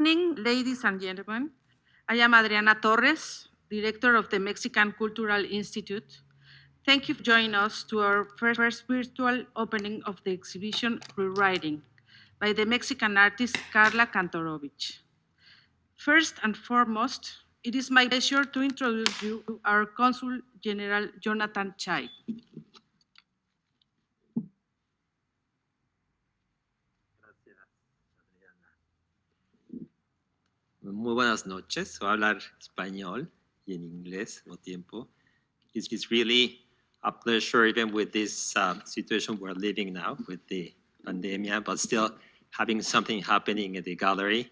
Evening, ladies and gentlemen. I am Adriana Torres, Director of the Mexican Cultural Institute. Thank you for joining us to our first virtual opening of the exhibition Rewriting by the Mexican artist Karla Kantorvich. First and foremost, it is my pleasure to introduce you to our Consul General Jonathan Chai. Muy buenas noches. Voy a hablar español y en inglés al mismo tiempo. It's really a pleasure, even with this situation we're living now with the pandemic, but still having something happening in the gallery.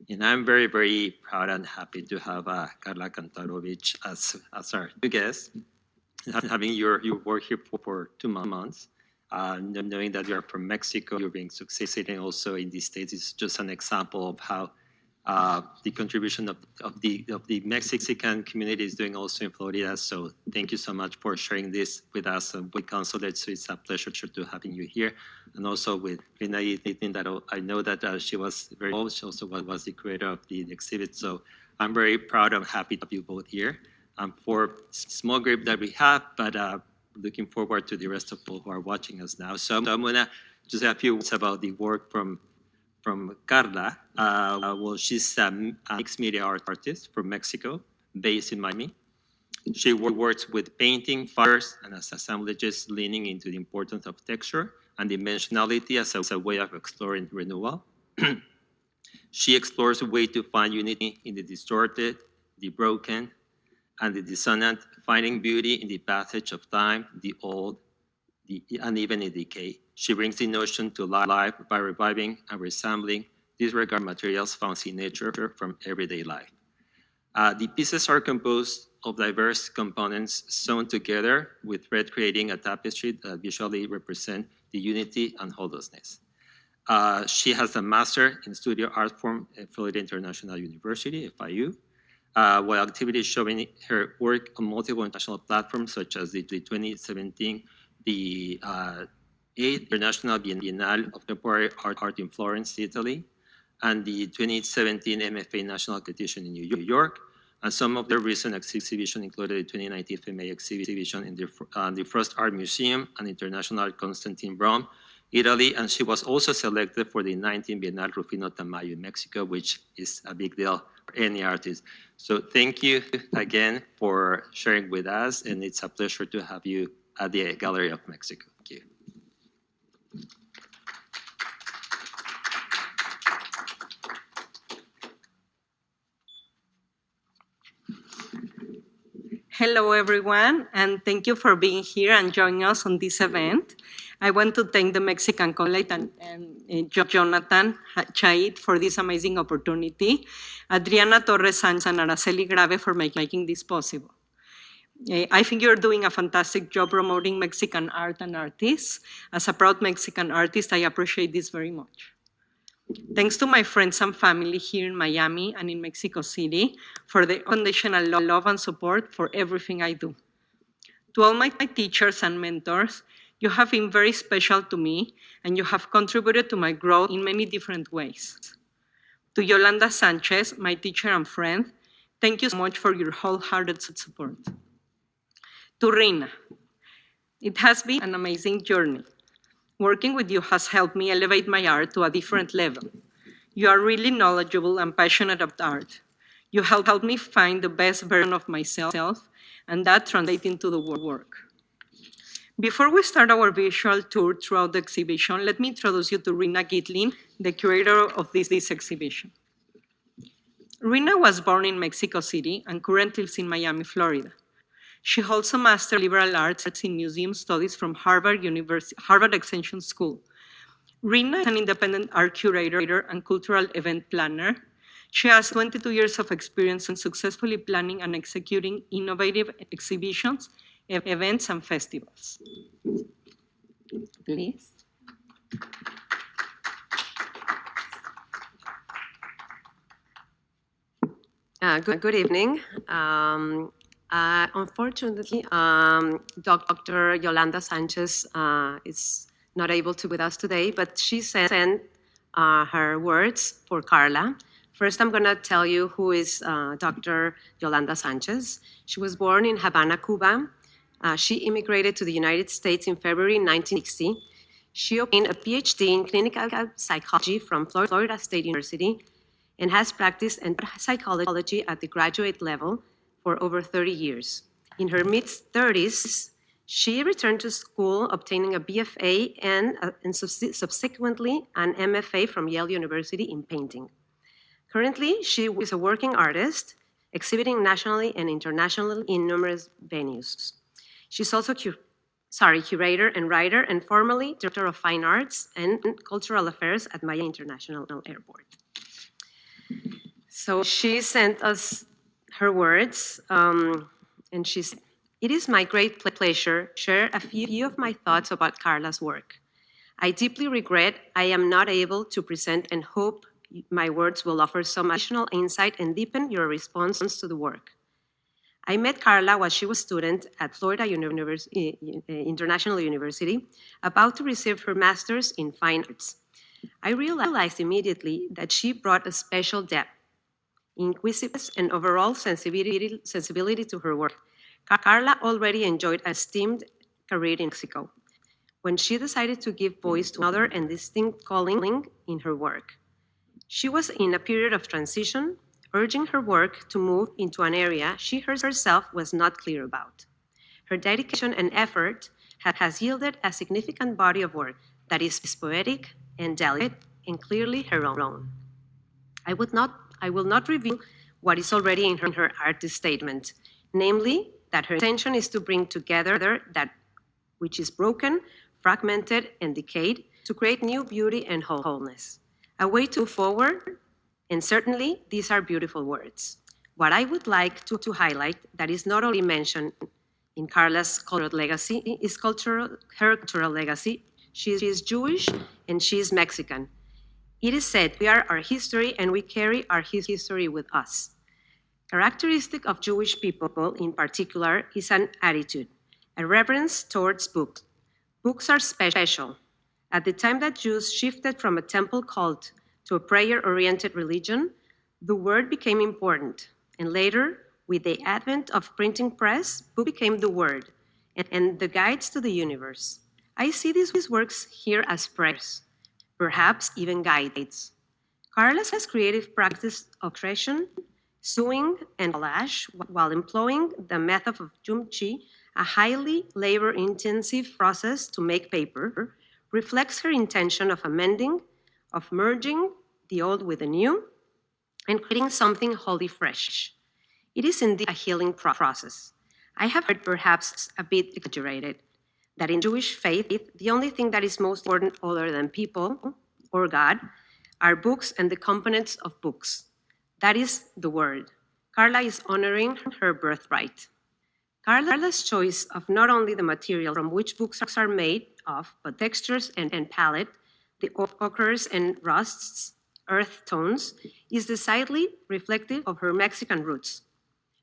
And I'm very, very proud and happy to have Karla Kantorovich as our guest. Having your work here for 2 months, knowing that you're from Mexico, you're being succeeding also in the States is just an example of how the contribution of the Mexican community is doing also in Florida. So thank you so much for sharing this with us and with Consulate. So it's a pleasure to having you here, and also with Rina Gitlin, that I know that she was very involved. She also was the creator of the exhibit. So I'm very proud and happy to have you both here. For small group that we have, but looking forward to the rest of people who are watching us now. So I'm gonna just say a few words about the work from Karla. Well, she's a mixed media artist from Mexico, based in Miami. She works with painting, fibers, and as assemblages, leaning into the importance of texture and dimensionality as a way of exploring renewal. She explores a way to find unity in the distorted, the broken, and the dissonant, finding beauty in the passage of time, the old, the uneven in decay. She brings the notion to life by reviving and resembling disregard materials found in nature from everyday life. The pieces are composed of diverse components sewn together, with thread creating a tapestry that visually represent the unity and wholeness. She has a master in studio art from Florida International University, FIU, while activities showing her work on multiple international platforms, such as the 2017 the 8th International Biennale of Contemporary Art in Florence, Italy, and the 2017 MFA National Competition in New York. And some of the recent exhibitions included the 2019 FMA exhibition in the First Art Museum and International Constantine Rome, Italy, and she was also selected for the 19th Bienal Rufino Tamayo in Mexico, which is a big deal for any artist. So thank you again for sharing with us, and it's a pleasure to have you at the Gallery of Mexico. Thank you. Hello, everyone, and thank you for being here and joining us on this event. I want to thank the Mexican Consulate and Jonathan Chait for this amazing opportunity, Adriana Torres Sanchez and Araceli Grave for making this possible. I think you're doing a fantastic job promoting Mexican art and artists. As a proud Mexican artist, I appreciate this very much. Thanks to my friends and family here in Miami and in Mexico City for the unconditional love and support for everything I do. To all my teachers and mentors, you have been very special to me, and you have contributed to my growth in many different ways. To Yolanda Sanchez, my teacher and friend, thank you so much for your wholehearted support. To Rina, it has been an amazing journey. Working with you has helped me elevate my art to a different level. You are really knowledgeable and passionate about art. You helped me find the best version of myself, and that translates into the work. Before we start our visual tour throughout the exhibition, let me introduce you to Rina Gitlin, the curator of this exhibition. Rina was born in Mexico City and currently lives in Miami, Florida. She holds a Master of Liberal Arts in Museum Studies from Harvard Extension School. Rina is an independent art curator and cultural event planner. She has 22 years of experience in successfully planning and executing innovative exhibitions, events, and festivals. Please. Good evening. Unfortunately, Dr. Yolanda Sanchez is not able to be with us today, but she sent her words for Karla First, I'm going to tell you who is Dr. Yolanda Sanchez. She was born in Havana, Cuba. She immigrated to the United States in February 1960. She obtained a PhD in clinical psychology from Florida State University and has practiced in psychology at the graduate level for over 30 years. In her mid-30s, she returned to school, obtaining a BFA and subsequently an MFA from Yale University in painting. Currently, she is a working artist, exhibiting nationally and internationally in numerous venues. She's also curator and writer, and formerly Director of Fine Arts and Cultural Affairs at Maya International Airport. So she sent us her words, and she's, "It is my great pleasure to share a few of my thoughts about Karla's work. I deeply regret I am not able to present and hope my words will offer some additional insight and deepen your response to the work. I met Karla while she was a student at Florida International University, about to receive her master's in fine arts. I realized immediately that she brought a special depth, inquisitiveness, and overall sensibility to her work. Karla already enjoyed a esteemed career in Mexico when she decided to give voice to another and distinct calling in her work. She was in a period of transition, urging her work to move into an area she herself was not clear about. Her dedication and effort has yielded a significant body of work that is poetic and delicate and clearly her own. I will not reveal what is already in her artist statement, namely that her intention is to bring together that which is broken, fragmented, and decayed to create new beauty and wholeness. A way to move forward, and certainly these are beautiful words. What I would like to highlight that is not only mentioned in Karla's cultural legacy is her cultural legacy. She is Jewish and she is Mexican. It is said we are our history and we carry our history with us. Characteristic of Jewish people in particular is an attitude, a reverence towards books. Books are special. At the time that Jews shifted from a temple cult to a prayer-oriented religion, the word became important. And later, with the advent of printing press, book became the word and the guides to the universe. I see these works here as prayers, perhaps even guides. Karla's creative practice of creation, sewing, and collage, while employing the method of jumchi, a highly labor-intensive process to make paper, reflects her intention of amending, of merging the old with the new, and creating something wholly fresh. It is indeed a healing process. I have heard, perhaps a bit exaggerated, that in Jewish faith, the only thing that is most important other than people or God are books and the components of books. That is the word. Karla is honoring her birthright. Karla's choice of not only the material from which books are made of, but textures and palette, the ochres and rusts, earth tones, is decidedly reflective of her Mexican roots.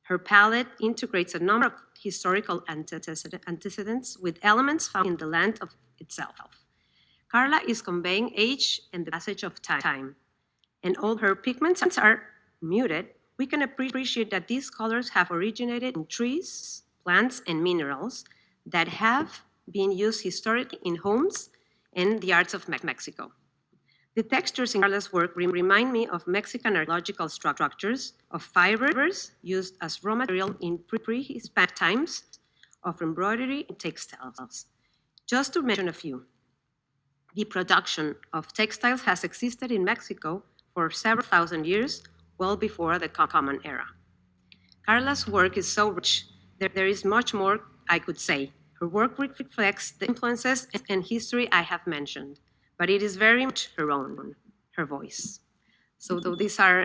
Her palette integrates a number of historical antecedents with elements found in the land of itself. Karla is conveying age and the passage of time. And all her pigments are muted. We can appreciate that these colors have originated in trees, plants, and minerals that have been used historically in homes and the arts of Mexico. The textures in Karla's work remind me of Mexican archaeological structures, of fibers used as raw material in pre-Hispanic times, of embroidery and textiles. Just to mention a few, the production of textiles has existed in Mexico for several thousand years, well before the Common Era. Karla's work is so rich that there is much more I could say. Her work reflects the influences and history I have mentioned, but it is very much her own, her voice. So these are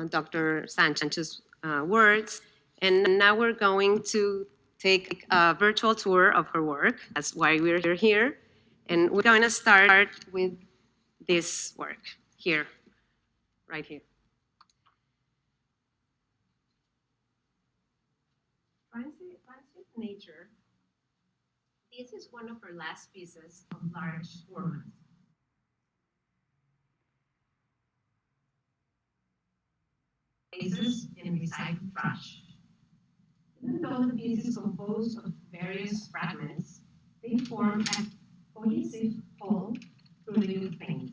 Dr. Sanchez's words, and now we're going to take a virtual tour of her work. That's why we're here, and we're going to start with this work here, right here. Transit Nature. This is one of her last pieces of large format. places, and recycled trash. Even though the piece is composed of various fragments, they form a cohesive whole through the use of paint.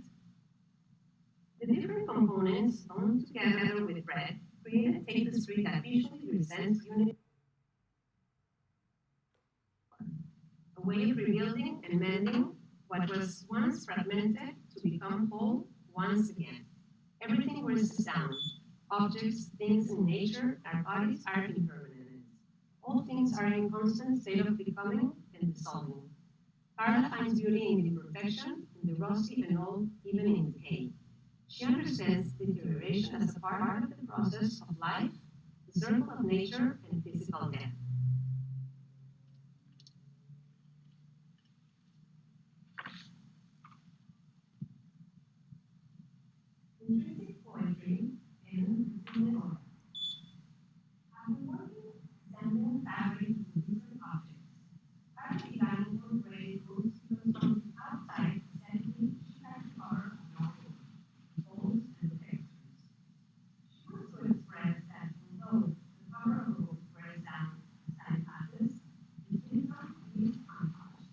The different components, bound together with red, create a tapestry that visually presents unity, a way of rebuilding and mending what was once fragmented to become whole once again. Everything wears down. Objects, things in nature, our bodies are impermanent. All things are in constant state of becoming and dissolving. Karla finds beauty in the imperfection, in the rusty and old, even in decay. She understands deterioration as a part of the process of life, the circle of nature and physical death. Intrinsic poetry and cinema. After working assembling fabric with different objects, Karla began incorporating roots because from outside aesthetically she had to cover a novel, the folds and the textures. She wants to express that although the cover of a book wears down as time passes, its wisdom is untouched.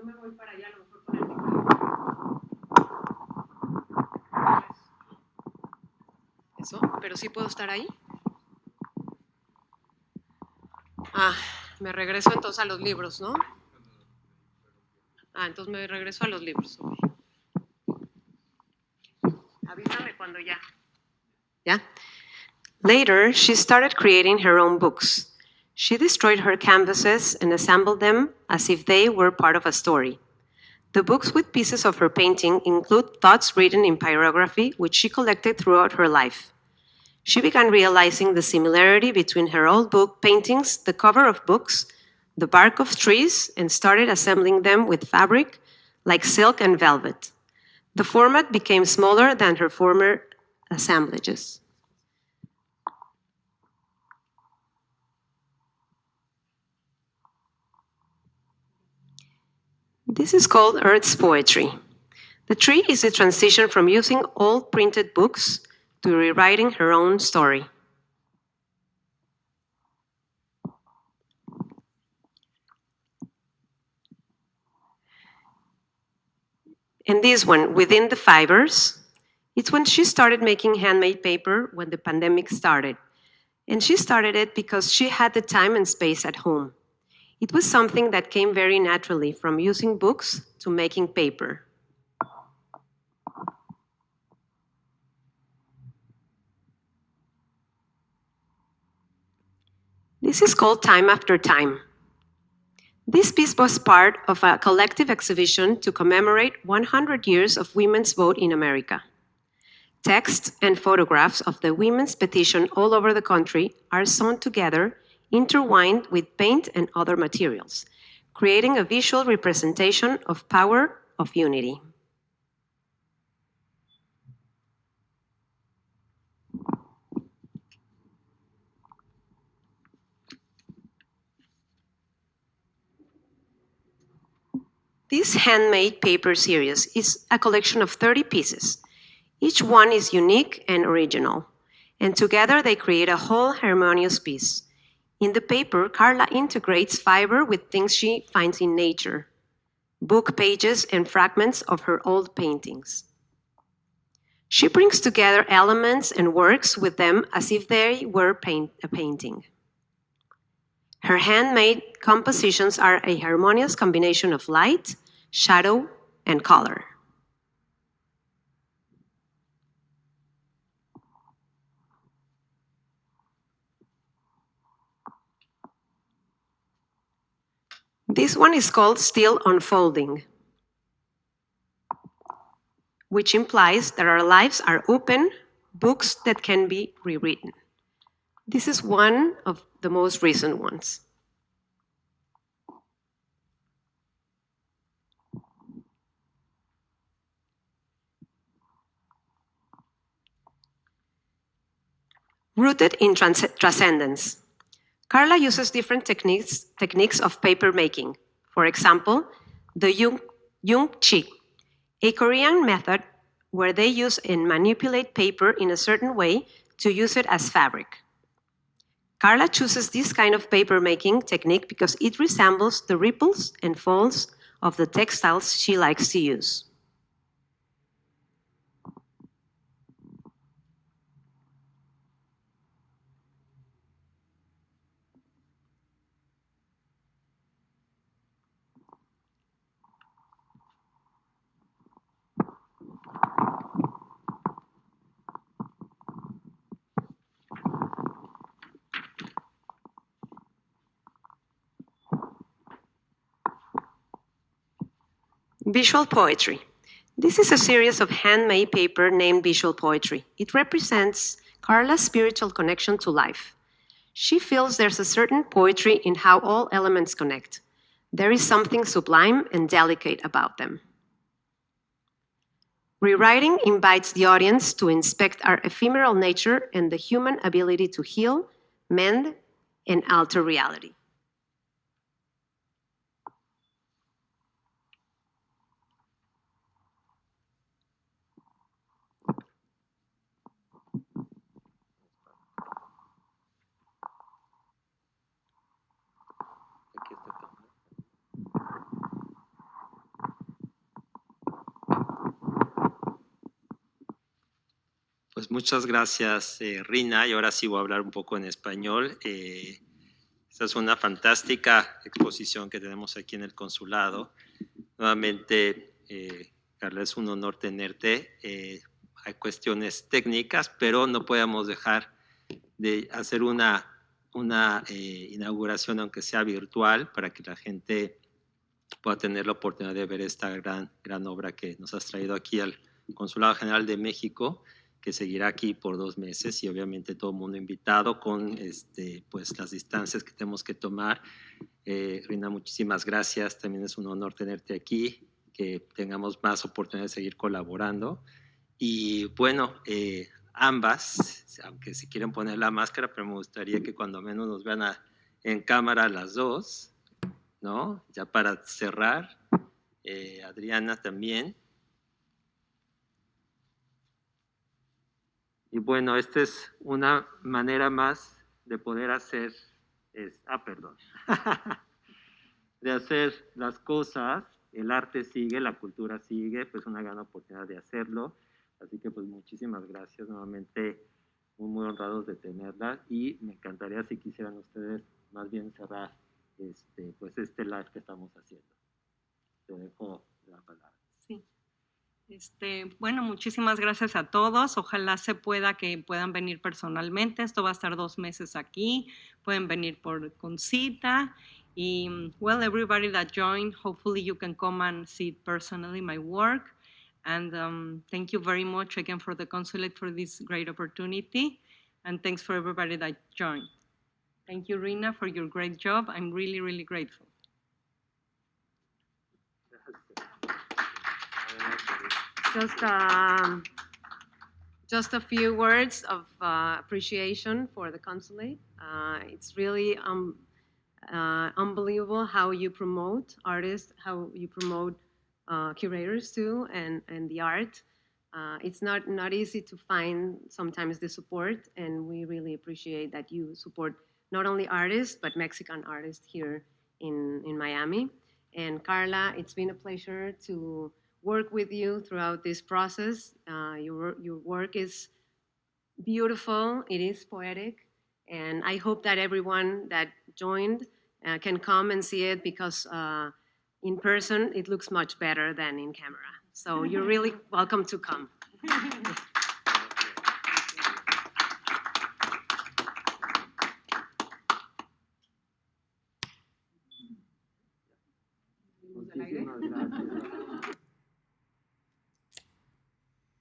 yo me voy para allá, a lo mejor con el micrófono. Eso, pero sí puedo estar ahí. Ah, me regreso entonces a los libros, ¿no? Ah, entonces me regreso a los libros. Okay. Avísame cuando ya. ¿Ya? Later, she started creating her own books. She destroyed her canvases and assembled them as if they were part of a story. The books with pieces of her painting include thoughts written in pyrography, which she collected throughout her life. She began realizing the similarity between her old book paintings, the cover of books, the bark of trees, and started assembling them with fabric like silk and velvet. The format became smaller than her former assemblages. This is called Earth's poetry. The tree is a transition from using old printed books to rewriting her own story. And this one, Within the Fibers, it's when she started making handmade paper when the pandemic started. And she started it because she had the time and space at home. It was something that came very naturally from using books to making paper. This is called Time After Time. This piece was part of a collective exhibition to commemorate 100 years of women's vote in America. Text and photographs of the women's petition all over the country are sewn together, intertwined with paint and other materials, creating a visual representation of power, of unity. This handmade paper series is a collection of 30 pieces. Each one is unique and original, and together they create a whole harmonious piece. In the paper, Karla integrates fiber with things she finds in nature, book pages and fragments of her old paintings. She brings together elements and works with them as if they were a painting. Her handmade compositions are a harmonious combination of light, shadow, and color. This one is called Still Unfolding, which implies that our lives are open, books that can be rewritten. This is one of the most recent ones. Rooted in Transcendence. Karla uses different techniques of paper making. For example, the Jung Chi, a Korean method where they use and manipulate paper in a certain way to use it as fabric. Karla chooses this kind of paper making technique because it resembles the ripples and folds of the textiles she likes to use. Visual poetry. This is a series of handmade paper named Visual Poetry. It represents Karla's spiritual connection to life. She feels there's a certain poetry in how all elements connect. There is something sublime and delicate about them. Rewriting invites the audience to inspect our ephemeral nature and the human ability to heal, mend, and alter reality. pues muchas gracias, Rina, y ahora sí voy a hablar un poco en español. Esta es una fantástica exposición que tenemos aquí en el consulado. Nuevamente, Karla, es un honor tenerte. Hay cuestiones técnicas, pero no podemos dejar de hacer una inauguración, aunque sea virtual, para que la gente pueda tener la oportunidad de ver esta gran obra que nos has traído aquí al Consulado General de México, que seguirá aquí por 2 meses, y obviamente todo el mundo invitado con pues las distancias que tenemos que tomar. Rina, muchísimas gracias. También es un honor tenerte aquí, que tengamos más oportunidades de seguir colaborando. Y bueno, ambas, aunque si quieren poner la máscara, pero me gustaría que cuando menos nos vean en cámara las dos, ¿no? Ya para cerrar, Adriana también. Y bueno, esta es una manera más de poder hacer, perdón, de hacer las cosas. El arte sigue, la cultura sigue, pues una gran oportunidad de hacerlo. Así que pues muchísimas gracias nuevamente, muy honrados de tenerla, y me encantaría si quisieran ustedes más bien cerrar pues live que estamos haciendo. Te dejo la palabra. Sí. Bueno, muchísimas gracias a todos. Ojalá se pueda que puedan venir personalmente. Esto va a estar 2 meses aquí. Pueden venir con cita. Y, well, everybody that joined, hopefully you can come and see personally my work. And thank you very much again for the Consulate for this great opportunity. And thanks for everybody that joined. Thank you, Rina, for your great job. I'm really, really grateful. Just a few words of appreciation for the consulate. It's really unbelievable how you promote artists, how you promote curators too, and the art. It's not easy to find sometimes the support, and we really appreciate that you support not only artists, but Mexican artists here in Miami. And Karla, it's been a pleasure to work with you throughout this process. Your work is beautiful, it is poetic, and I hope that everyone that joined can come and see it, because in person it looks much better than in camera. So you're really welcome to come.